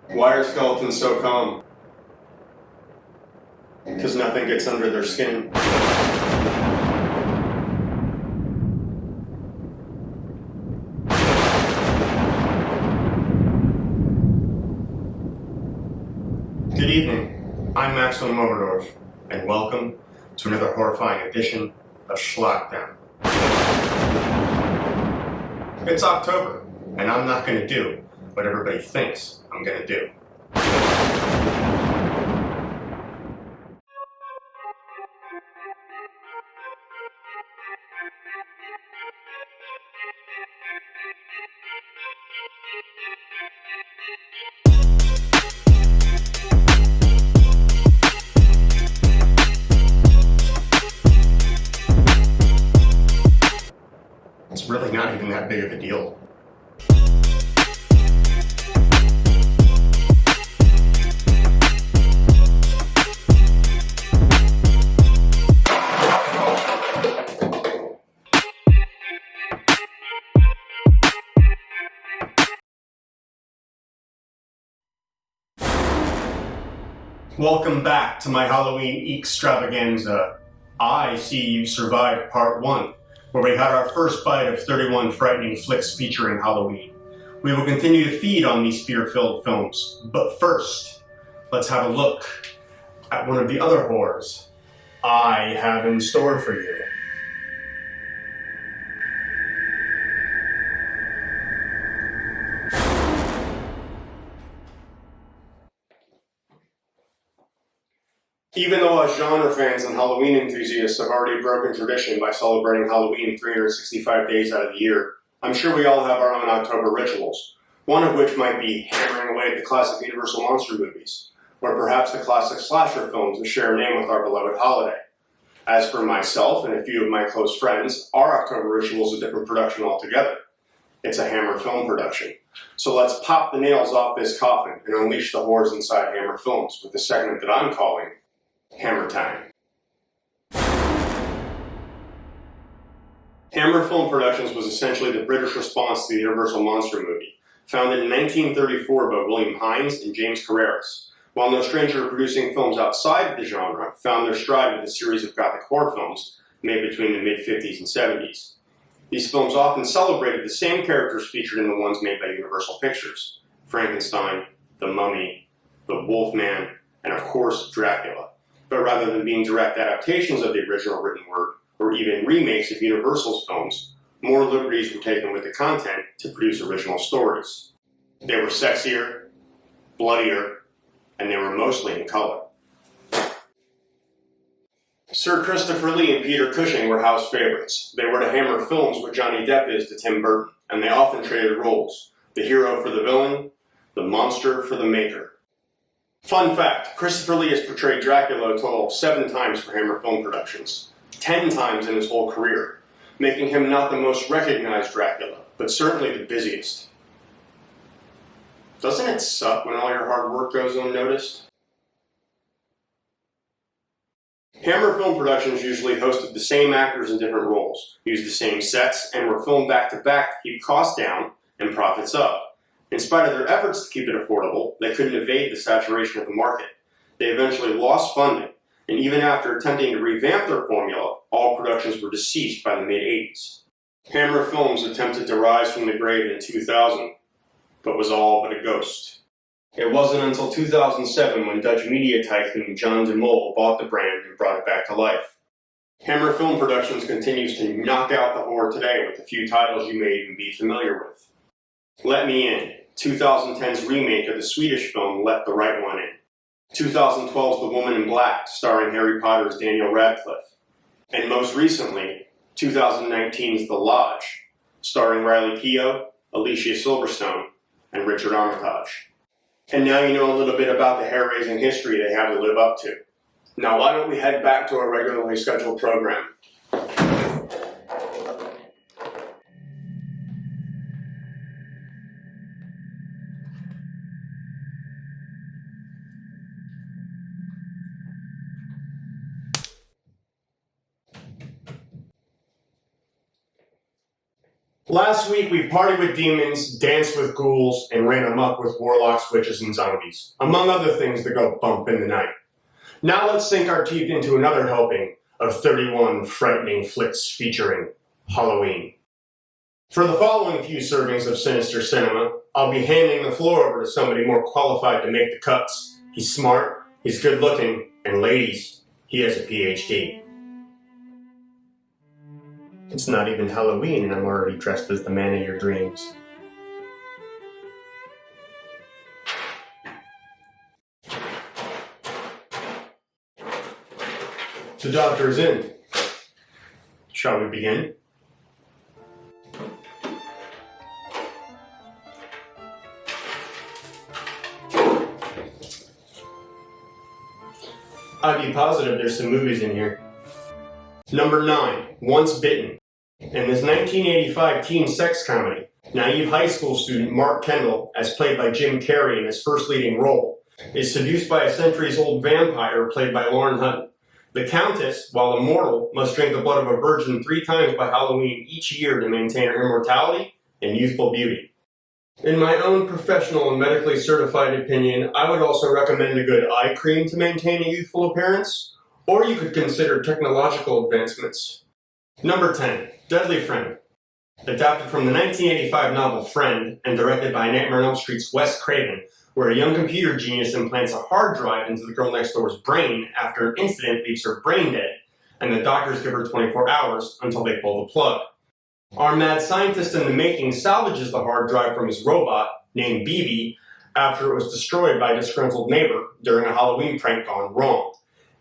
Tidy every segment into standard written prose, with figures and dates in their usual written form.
Why are skeletons so calm? Because nothing gets under their skin. Good evening, I'm Maximum Overdorf, and welcome to another horrifying edition of Schlock.Down. It's October, and I'm not going to do what everybody thinks I'm going to do. It's really not even that big of a deal. Welcome back to my Halloween Xtravaganza. I see you survived part 1, where we had our first bite of 31 frightening flicks featuring Halloween. We will continue to feed on these fear-filled films, but first, let's have a look at one of the other horrors I have in store for you. Even though us genre fans and Halloween enthusiasts have already broken tradition by celebrating Halloween 365 days out of the year, I'm sure we all have our own October rituals, one of which might be hammering away at the classic Universal monster movies, or perhaps the classic slasher films that share a name with our beloved holiday. As for myself and a few of my close friends, our October ritual is a different production altogether. It's a Hammer film production. So let's pop the nails off this coffin and unleash the horrors inside Hammer Films with the segment that I'm calling Hammer Time. Hammer Film Productions was essentially the British response to the Universal Monster movie, founded in 1934 by William Hines and James Carreras. While no stranger to producing films outside the genre, found their stride with a series of gothic horror films made between the mid-50s and 70s. These films often celebrated the same characters featured in the ones made by Universal Pictures: Frankenstein, the Mummy, the Wolfman, and of course Dracula. But rather than being direct adaptations of the original written word, or even remakes of Universal's films, more liberties were taken with the content to produce original stories. They were sexier, bloodier, and they were mostly in color. Sir Christopher Lee and Peter Cushing were house favorites. They were to Hammer Films what Johnny Depp is to Tim Burton, and they often traded roles: the hero for the villain, the monster for the maker. Fun fact, Christopher Lee has portrayed Dracula a total of 7 times for Hammer Film Productions, 10 times in his whole career, making him not the most recognized Dracula, but certainly the busiest. Doesn't it suck when all your hard work goes unnoticed? Hammer Film Productions usually hosted the same actors in different roles, used the same sets, and were filmed back-to-back to keep costs down and profits up. In spite of their efforts to keep it affordable, they couldn't evade the saturation of the market. They eventually lost funding, and even after attempting to revamp their formula, all productions were deceased by the mid-80s. Hammer Films attempted to rise from the grave in 2000, but was all but a ghost. It wasn't until 2007 when Dutch media tycoon John de Mol bought the brand and brought it back to life. Hammer Film Productions continues to knock out the horror today with a few titles you may even be familiar with. Let Me In, 2010's remake of the Swedish film Let the Right One In. 2012's The Woman in Black, starring Harry Potter's Daniel Radcliffe. And most recently, 2019's The Lodge, starring Riley Keough, Alicia Silverstone, and Richard Armitage. And now you know a little bit about the hair-raising history they have to live up to. Now why don't we head back to our regularly scheduled program. Last week we partied with demons, danced with ghouls, and ran amok with warlocks, witches, and zombies, among other things that go bump in the night. Now let's sink our teeth into another helping of 31 frightening flicks featuring Halloween. For the following few servings of sinister cinema, I'll be handing the floor over to somebody more qualified to make the cuts. He's smart, he's good looking, and ladies, he has a PhD. It's not even Halloween and I'm already dressed as the man of your dreams. The doctor is in. Shall we begin? I'd be positive there's some movies in here. Number 9, Once Bitten. In this 1985 teen sex comedy, naive high school student Mark Kendall, as played by Jim Carrey in his first leading role, is seduced by a centuries-old vampire played by Lauren Hutton. The Countess, while immortal, must drink the blood of a virgin 3 times by Halloween each year to maintain her immortality and youthful beauty. In my own professional and medically certified opinion, I would also recommend a good eye cream to maintain a youthful appearance, or you could consider technological advancements. Number 10, Deadly Friend. Adapted from the 1985 novel Friend and directed by Nightmare on Elm Street's Wes Craven, where a young computer genius implants a hard drive into the girl next door's brain after an incident leaves her brain dead, and the doctors give her 24 hours until they pull the plug. Our mad scientist in the making salvages the hard drive from his robot, named BB, after it was destroyed by a disgruntled neighbor during a Halloween prank gone wrong.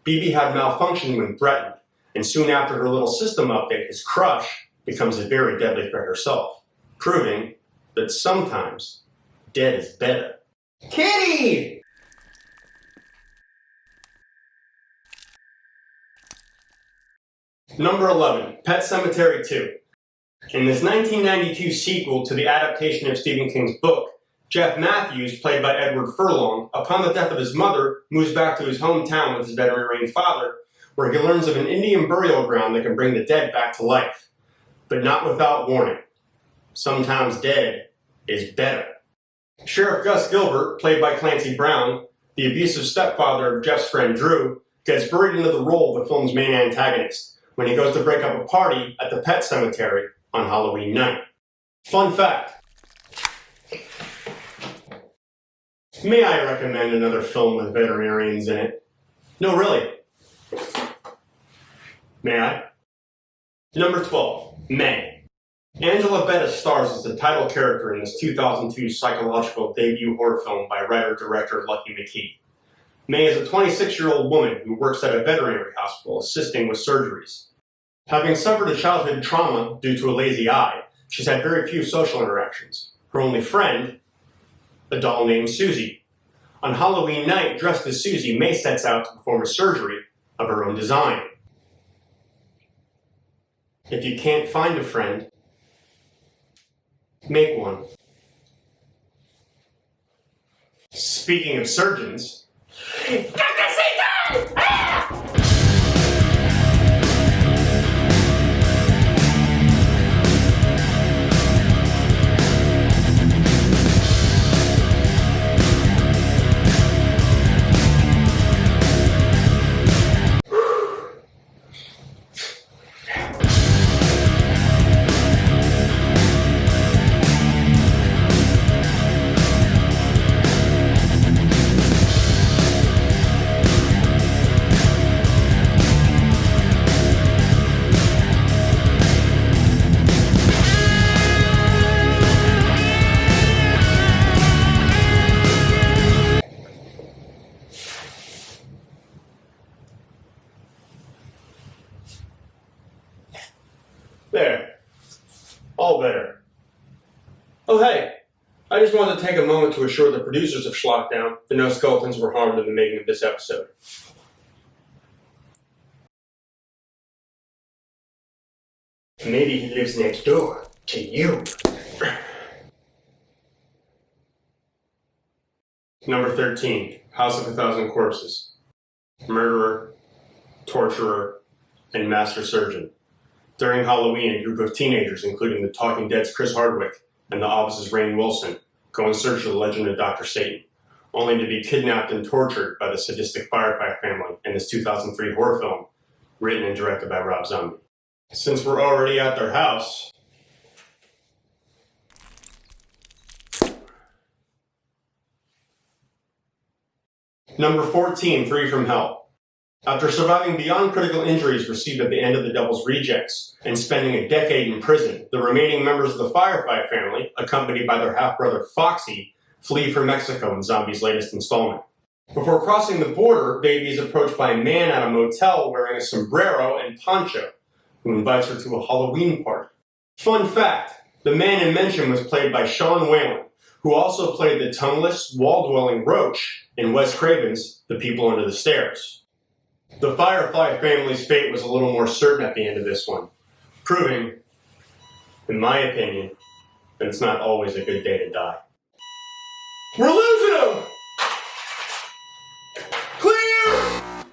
BB had malfunctioned when threatened, and soon after her little system update, his crush becomes a very deadly threat herself, proving that sometimes dead is better. Kitty! Number 11, Pet Sematary 2. In this 1992 sequel to the adaptation of Stephen King's book, Jeff Matthews, played by Edward Furlong, upon the death of his mother, moves back to his hometown with his veterinarian father, where he learns of an Indian burial ground that can bring the dead back to life. But not without warning. Sometimes dead is better. Sheriff Gus Gilbert, played by Clancy Brown, the abusive stepfather of Jeff's friend Drew, gets buried into the role of the film's main antagonist when he goes to break up a party at the pet cemetery on Halloween night. Fun fact. May I recommend another film with veterinarians in it? No, really. May I? Number 12, May. Angela Bettis stars as the title character in this 2002 psychological debut horror film by writer-director Lucky McKee. May is a 26-year-old woman who works at a veterinary hospital assisting with surgeries. Having suffered a childhood trauma due to a lazy eye, she's had very few social interactions. Her only friend, a doll named Susie. On Halloween night, dressed as Susie, May sets out to perform a surgery of her own design. If you can't find a friend, make one. Speaking of surgeons, Dr. Satan! Ah! There. All better. Oh, hey. I just wanted to take a moment to assure the producers of Schlock.Down that no skeletons were harmed in the making of this episode. Maybe he lives next door to you. Number 13, House of a Thousand Corpses. Murderer, torturer, and master surgeon. During Halloween, a group of teenagers, including the Talking Dead's Chris Hardwick and the Office's Rainn Wilson, go in search of the legend of Dr. Satan, only to be kidnapped and tortured by the sadistic Firefly family in this 2003 horror film, written and directed by Rob Zombie. Since we're already at their house, Number 14, Three from Hell. After surviving beyond critical injuries received at the end of The Devil's Rejects and spending a decade in prison, the remaining members of the Firefly family, accompanied by their half-brother Foxy, flee for Mexico in Zombie's latest installment. Before crossing the border, Baby is approached by a man at a motel wearing a sombrero and poncho, who invites her to a Halloween party. Fun fact, the man in mention was played by Sean Whalen, who also played the tongueless, wall-dwelling Roach in Wes Craven's The People Under the Stairs. The Firefly family's fate was a little more certain at the end of this one, proving, in my opinion, that it's not always a good day to die. We're losing them! Clear!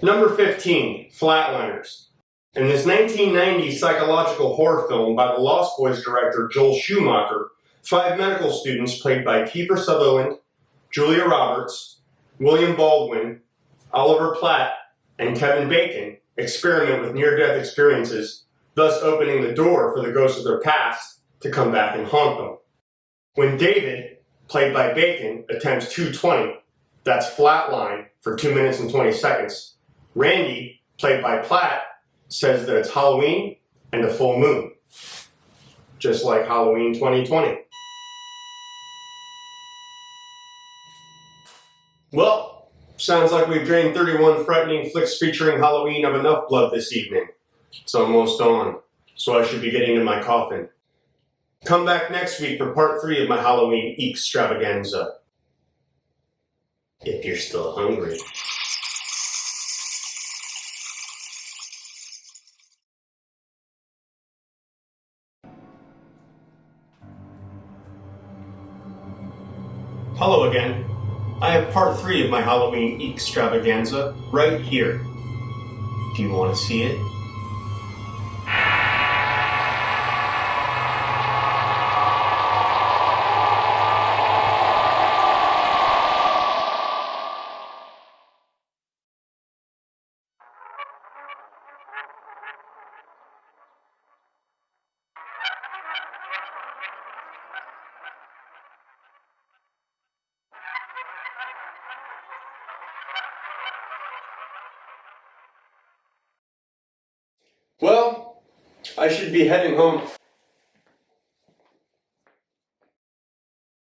Number 15, Flatliners. In this 1990 psychological horror film by the Lost Boys director Joel Schumacher, 5 medical students played by Kiefer Sutherland, Julia Roberts, William Baldwin, Oliver Platt, and Kevin Bacon experiment with near-death experiences, thus opening the door for the ghosts of their past to come back and haunt them. When David, played by Bacon, attempts 220, that's flatline for 2 minutes and 20 seconds, Randy, played by Platt, says that it's Halloween and a full moon, just like Halloween 2020. Well, sounds like we've drained 31 frightening flicks featuring Halloween of enough blood this evening. It's almost dawn, so I should be getting to my coffin. Come back next week for part 3 of my Halloween EEK Xtravaganza. If you're still hungry. Hello again. I have part 3 of my Halloween EEK Xtravaganza right here. Do you want to see it? Well, I should be heading home.